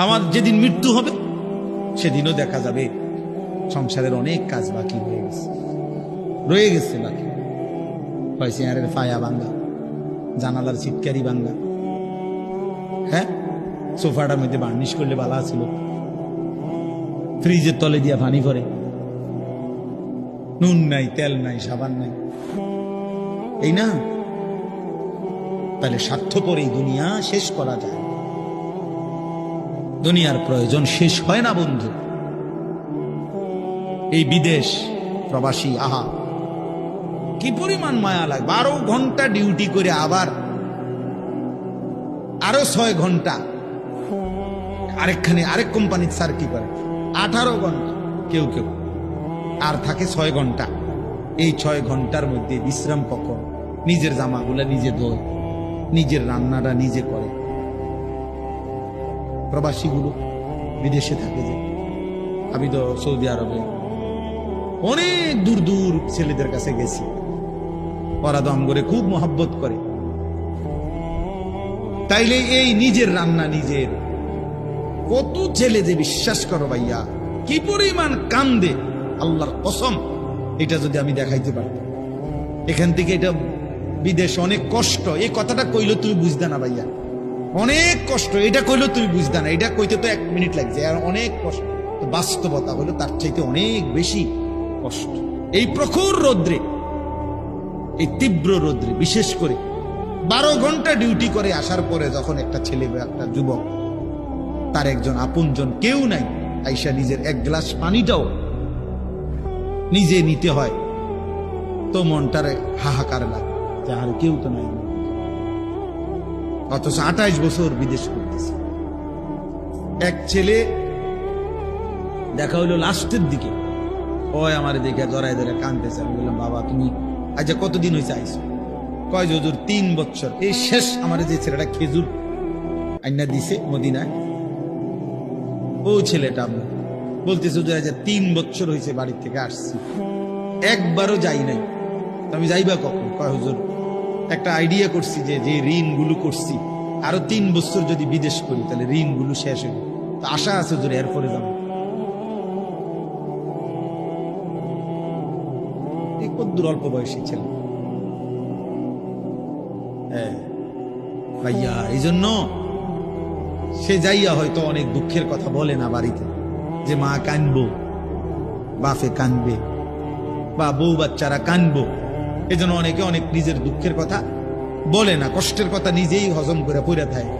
আমার যেদিন মৃত্যু হবে সেদিনও দেখা যাবে সংসারের অনেক কাজ বাকি রয়ে গেছে বাকি। চেয়ারের ফায়া ভাঙ্গা, জানালার চিৎকারি ভাঙ্গা, হ্যাঁ সোফাটার মধ্যে বার্নিশ করলে বালা ছিল, ফ্রিজের তলে দিয়া পানি পড়ে, নুন নাই, তেল নাই, সাবান নাই, এই না? তাহলে স্বার্থপর এই দুনিয়া শেষ করা যায়। দুনিয়ার প্রয়োজন শেষ হয় না বন্ধু। এই বিদেশ প্রবাসী, আহা কি পরিমাণ মায়া লাগে। 12 ঘন্টা ডিউটি করে আবার আরো 6 ঘন্টা আরেকখানে আরেক কোম্পানির স্যার কি করে 18 ঘন্টা, কেউ কেউ আর থাকে 6 ঘন্টা। এই 6 ঘন্টার মধ্যে বিশ্রাম কখন? নিজের জামাগুলা নিজে ধোয়, নিজের রান্নাটা নিজে করে। প্রবাসীগুলো বিদেশে থাকে, যে আমি তো সৌদি আরবে অনেক দূর দূর ছেলেদের কাছে গেছি, ওরা দম করে খুব মহব্বত করে। তাইলে এই নিজের রান্না নিজের, কত ছেলে যে বিশ্বাস করো ভাইয়া কি পরিমাণ কান্দে, আল্লাহর কসম। এটা যদি আমি দেখাইতে পারতাম। এখান থেকে এটা বিদেশ অনেক কষ্ট। এই কথাটা কইলো তুমি বুঝদা না ভাইয়া, অনেক কষ্ট। এটা কইলো তুমি বুঝদা না, এটা কইতে তো 1 মিনিট লাগছে, আর অনেক কষ্ট। তো বাস্তবতা হলো তার চাইতে অনেক বেশি কষ্ট। এই প্রখর রৌদ্রে, এই তীব্র রৌদ্রে, বিশেষ করে 12 ঘন্টা ডিউটি করে আসার পরে যখন একটা ছেলে বা একটা যুবক, তার একজন আপনজন কেউ নাই, আইসা নিজের 1 গ্লাস পানিটাও নিজে নিতে হয়, তো মনটারে হাহাকার লাগে যে আর কেউ তো নাই। অথচ 28 বছর বিদেশ করতেছে। এক ছেলে দেখা হইলো লাস্টের দিকে, ওই আমার দেখে জড়ায় ধরে কাঁদতেছে। আমি বললাম, বাবা তুমি আজ কতদিন হয়েছে আইসো? কয় হুজুর 3 বছর। এই শেষ আমার যে ছেলেটা খেজুর আইনা দিছে মদিনায়, ও ছেলেটা বলতেছে হুজুর আজ 3 বছর হয়েছে বাড়ি থেকে আসছি, একবারও যাই নাই। আমি যাইবা কখন? কয় হুজুর একটা আইডিয়া করছি যে যে ঋণগুলো করছি আরো 3 বছর যদি বিদেশ করি তাহলে ঋণগুলো শেষ হবে, তো আশা আছে হুজুর এরপরে যাবো। কদ্দুর অল্প বয়সী ছেলে। হ্যাঁ ভাইয়া, এই জন্য সে যাইয়া হয়তো অনেক দুঃখের কথা বলে না বাড়িতে, যে মা কানবো, বাপে কানবে, বা বউ বাচ্চারা কানবো। এই জন্য অনেকে অনেক নিজের দুঃখের কথা বলে না, কষ্টের কথা নিজেই হজম করে পড়ে থাকে।